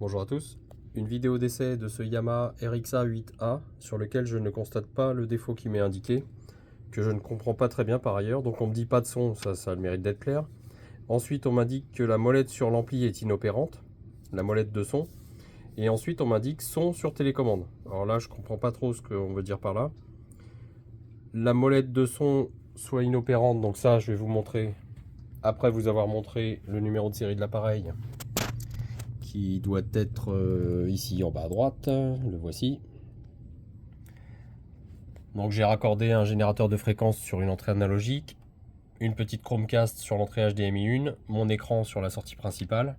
Bonjour à tous, une vidéo d'essai de ce Yamaha RXA 8A sur lequel je ne constate pas le défaut qui m'est indiqué, que je ne comprends pas très bien par ailleurs, donc on me dit pas de son, ça a le mérite d'être clair. Ensuite on m'indique que la molette sur l'ampli est inopérante, la molette de son, et ensuite on m'indique son sur télécommande. Alors là je comprends pas trop ce qu'on veut dire par là. La molette de son soit inopérante, donc ça je vais vous montrer après vous avoir montré le numéro de série de l'appareil, qui doit être ici en bas à droite, le voici. Donc j'ai raccordé un générateur de fréquence sur une entrée analogique, une petite Chromecast sur l'entrée HDMI 1, mon écran sur la sortie principale,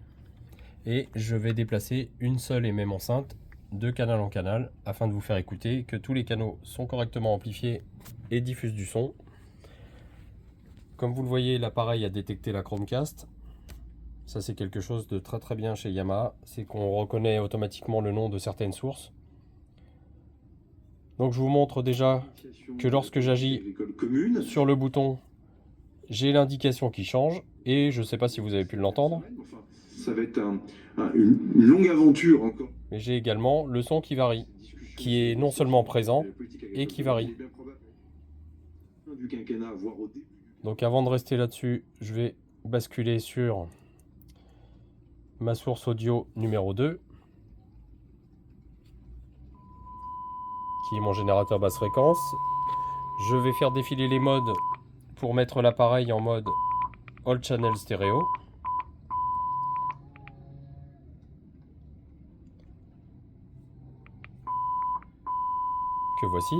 et je vais déplacer une seule et même enceinte de canal en canal afin de vous faire écouter que tous les canaux sont correctement amplifiés et diffusent du son. Comme vous le voyez, l'appareil a détecté la Chromecast. Ça c'est quelque chose de très bien chez Yamaha, c'est qu'on reconnaît automatiquement le nom de certaines sources. Donc je vous montre déjà que lorsque j'agis sur le bouton, j'ai l'indication qui change, et je ne sais pas si vous avez pu l'entendre. Ça va être une longue aventure encore. Mais j'ai également le son qui varie, qui est non seulement présent, et qui varie. Donc avant de rester là-dessus, je vais basculer sur ma source audio numéro 2, qui est mon générateur basse fréquence. Je vais faire défiler les modes pour mettre l'appareil en mode All Channel Stéréo. Que voici.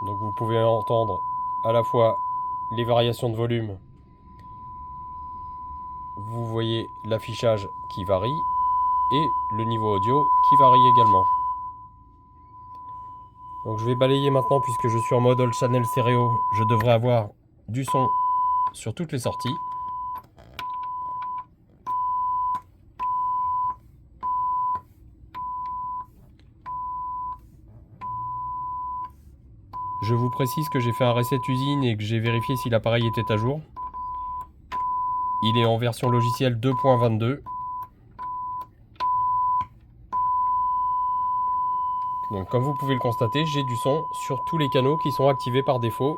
Donc vous pouvez entendre à la fois les variations de volume. Vous voyez l'affichage qui varie et le niveau audio qui varie également. Donc je vais balayer maintenant puisque je suis en mode All Channel Stéréo. Je devrais avoir du son sur toutes les sorties. Je vous précise que j'ai fait un reset usine et que j'ai vérifié si l'appareil était à jour. Il est en version logicielle 2.22. Donc comme vous pouvez le constater, j'ai du son sur tous les canaux qui sont activés par défaut,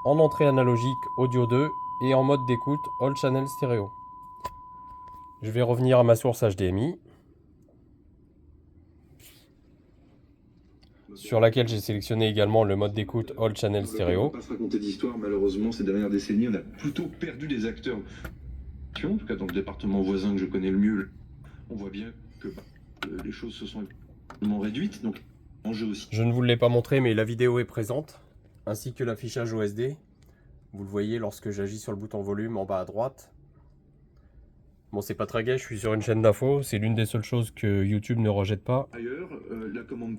en entrée analogique audio 2 et en mode d'écoute All Channel Stéréo. Je vais revenir à ma source HDMI, sur laquelle j'ai sélectionné également le mode d'écoute All Channel Stéréo. On va pas se raconter d'histoire, malheureusement, ces dernières décennies, on a plutôt perdu des acteurs. En tout cas, dans le département voisin que je connais le mieux, on voit bien que les choses se sont réduites, donc enjeu aussi. Je ne vous l'ai pas montré, mais la vidéo est présente, ainsi que l'affichage OSD. Vous le voyez lorsque j'agis sur le bouton volume en bas à droite. Bon, c'est pas très gai, je suis sur une chaîne d'infos, c'est l'une des seules choses que YouTube ne rejette pas. Ailleurs, la commande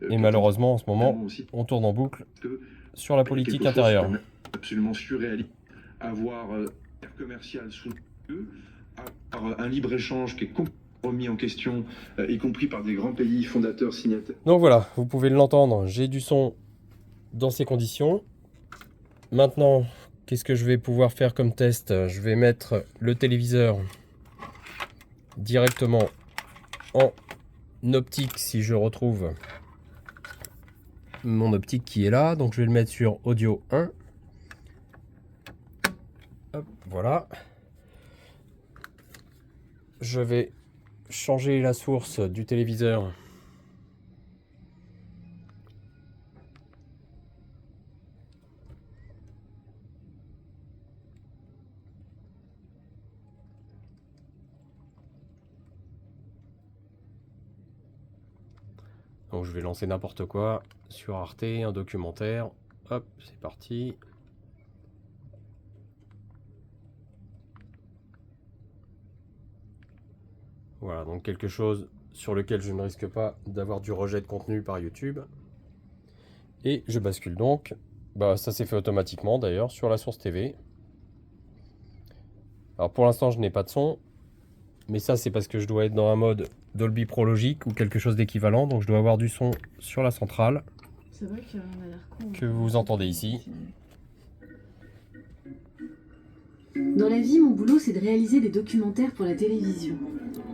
et malheureusement, en ce moment, on tourne en boucle sur la politique intérieure. Absolument surréaliste. Avoir commercial sous avoir un libre-échange qui est complètement remis en question, y compris par des grands pays fondateurs signataires. Donc voilà, vous pouvez l'entendre, j'ai du son dans ces conditions. Maintenant, qu'est-ce que je vais pouvoir faire comme test? Je vais mettre le téléviseur directement en optique si je retrouve mon optique qui est là. Donc je vais le mettre sur audio 1. Hop, voilà. Je vais changer la source du téléviseur. Donc je vais lancer n'importe quoi sur Arte, un documentaire. Hop, c'est parti. Voilà, donc quelque chose sur lequel je ne risque pas d'avoir du rejet de contenu par YouTube. Et je bascule donc, ça s'est fait automatiquement d'ailleurs, sur la source TV. Alors pour l'instant je n'ai pas de son, mais ça c'est parce que je dois être dans un mode Dolby Pro Logic ou quelque chose d'équivalent, donc je dois avoir du son sur la centrale. C'est vrai qu'on a l'air con. Que vous entendez ici. Dans la vie, mon boulot, c'est de réaliser des documentaires pour la télévision.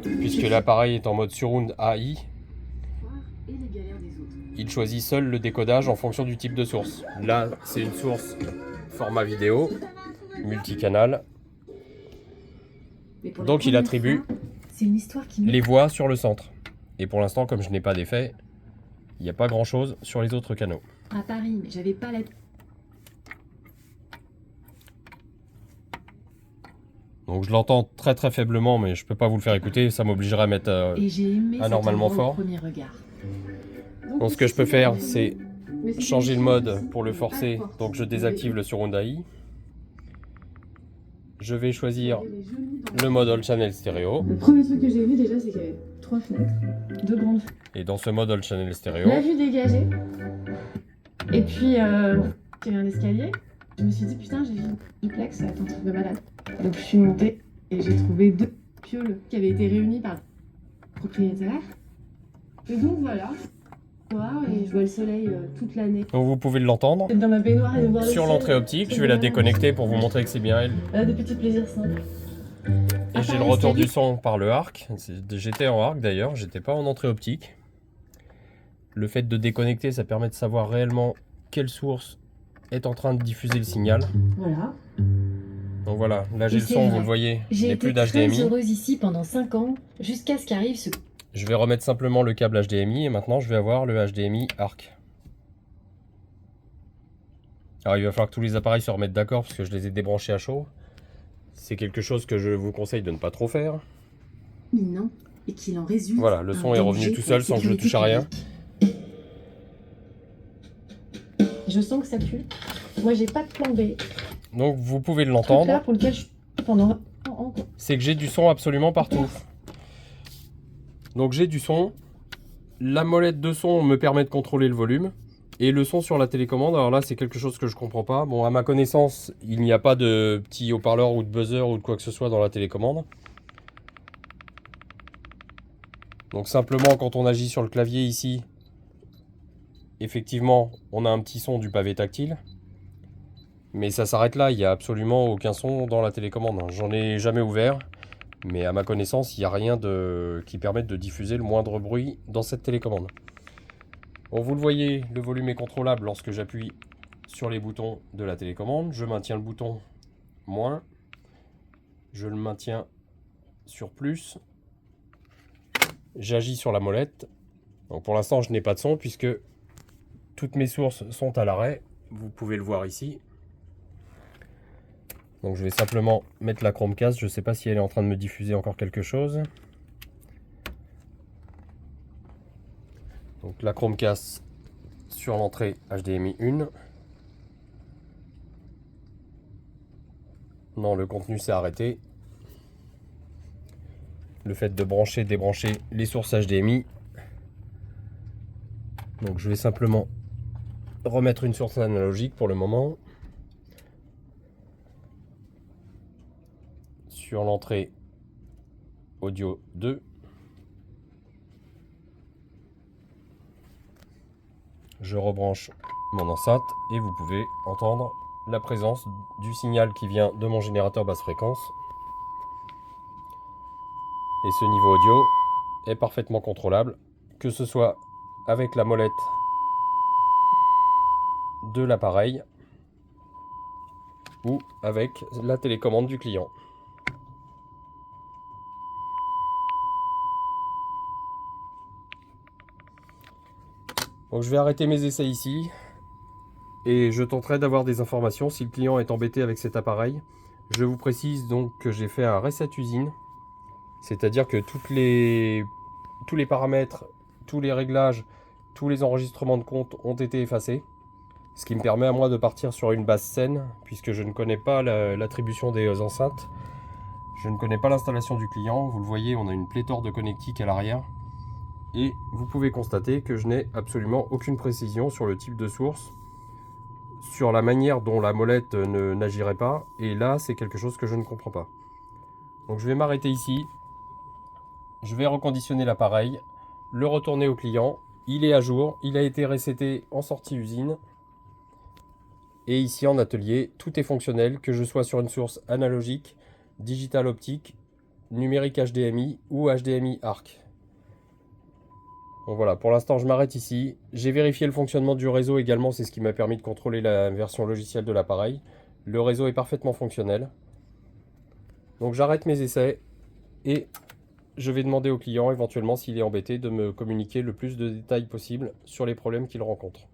Puisque l'appareil est en mode surround AI, Et les galères des autres. il choisit seul le décodage en fonction du type de source. Là, c'est une source format vidéo, multicanal. Mais pour la Donc il première attribue fois, c'est une histoire qui me... les voix sur le centre. Et pour l'instant, comme je n'ai pas d'effet, il n'y a pas grand chose sur les autres canaux. À Paris, mais j'avais pas la... Donc je l'entends très très faiblement, mais je peux pas vous le faire écouter, ça m'obligerait à mettre Et j'ai aimé cet anormalement endroit au fort. premier regard. Donc ce que je peux faire, c'est Mais c'était changer le chiant mode aussi, pour le il y avait pas de forcer. porte. Donc je désactive le surround AI. Je vais choisir Il y avait les genoux dans le mode All Channel Stéréo. Le premier truc que j'ai vu déjà, c'est qu'il y avait 3 fenêtres, 2 grandes fenêtres. Et dans ce mode All Channel Stéréo, La vue dégagée. Et puis, il y avait un escalier. Je me suis dit, putain, j'ai vu un duplex, ça va être un truc de malade. Donc, je suis montée et j'ai trouvé 2 pioles qui avaient été réunies par le propriétaire. Et donc, voilà. Et je vois le soleil toute l'année. donc vous pouvez l'entendre. Dans ma baignoire et de voir le Sur ciel, l'entrée optique, je vais la déconnecter pour vous montrer que c'est bien elle. Des petits plaisirs simples. Et j'ai le retour du son par le arc. J'étais en arc d'ailleurs, j'étais pas en entrée optique. Le fait de déconnecter, ça permet de savoir réellement quelle source est en train de diffuser le signal. Voilà. Donc voilà, là j'ai Et le c'est son, vrai. vous le voyez, je J'ai n'ai été plus très d'HDMI. heureuse ici pendant 5 ans, jusqu'à ce qu'arrive ce... Je vais remettre simplement le câble HDMI et maintenant je vais avoir le HDMI ARC. Alors il va falloir que tous les appareils se remettent d'accord parce que je les ai débranchés à chaud. C'est quelque chose que je vous conseille de ne pas trop faire. imminent et qu'il en résulte. Voilà, le son est revenu tout seul sans que je touche à rien. Je sens que ça pue. Moi, j'ai pas de plan B. Donc vous pouvez Truc l'entendre. là pour lequel je pendant C'est que j'ai du son absolument partout. Donc j'ai du son. La molette de son me permet de contrôler le volume. Et le son sur la télécommande, alors là c'est quelque chose que je comprends pas. Bon, à ma connaissance, il n'y a pas de petit haut-parleur ou de buzzer ou de quoi que ce soit dans la télécommande. Donc simplement quand on agit sur le clavier ici, effectivement on a un petit son du pavé tactile. Mais ça s'arrête là, il n'y a absolument aucun son dans la télécommande. J'en ai jamais ouvert, mais à ma connaissance, il n'y a rien qui permette de diffuser le moindre bruit dans cette télécommande. Bon, vous le voyez, le volume est contrôlable lorsque j'appuie sur les boutons de la télécommande. Je maintiens le bouton moins. Je le maintiens sur plus. J'agis sur la molette. Donc pour l'instant, je n'ai pas de son puisque toutes mes sources sont à l'arrêt. Vous pouvez le voir ici. Donc je vais simplement mettre la Chromecast. Je ne sais pas si elle est en train de me diffuser encore quelque chose. Donc la Chromecast sur l'entrée HDMI 1. Non, le contenu s'est arrêté. Le fait de brancher, débrancher les sources HDMI. Donc je vais simplement remettre une source analogique pour le moment. Sur l'entrée audio 2. Je rebranche mon enceinte et vous pouvez entendre la présence du signal qui vient de mon générateur basse fréquence. Et ce niveau audio est parfaitement contrôlable, que ce soit avec la molette de l'appareil ou avec la télécommande du client. Donc je vais arrêter mes essais ici et je tenterai d'avoir des informations si le client est embêté avec cet appareil. Je vous précise donc que j'ai fait un reset usine, c'est-à-dire que tous les paramètres, tous les réglages, tous les enregistrements de compte ont été effacés. Ce qui me permet à moi de partir sur une base saine, puisque je ne connais pas l'attribution des enceintes. Je ne connais pas l'installation du client. Vous le voyez, on a une pléthore de connectiques à l'arrière. Et vous pouvez constater que je n'ai absolument aucune précision sur le type de source, sur la manière dont la molette n'agirait pas. Et là, c'est quelque chose que je ne comprends pas. Donc je vais m'arrêter ici. Je vais reconditionner l'appareil, le retourner au client. Il est à jour, il a été reseté en sortie usine. Et ici en atelier, tout est fonctionnel, que je sois sur une source analogique, digital optique, numérique HDMI ou HDMI ARC. Donc voilà, pour l'instant je m'arrête ici. J'ai vérifié le fonctionnement du réseau également, c'est ce qui m'a permis de contrôler la version logicielle de l'appareil. Le réseau est parfaitement fonctionnel. Donc j'arrête mes essais et je vais demander au client éventuellement s'il est embêté de me communiquer le plus de détails possible sur les problèmes qu'il rencontre.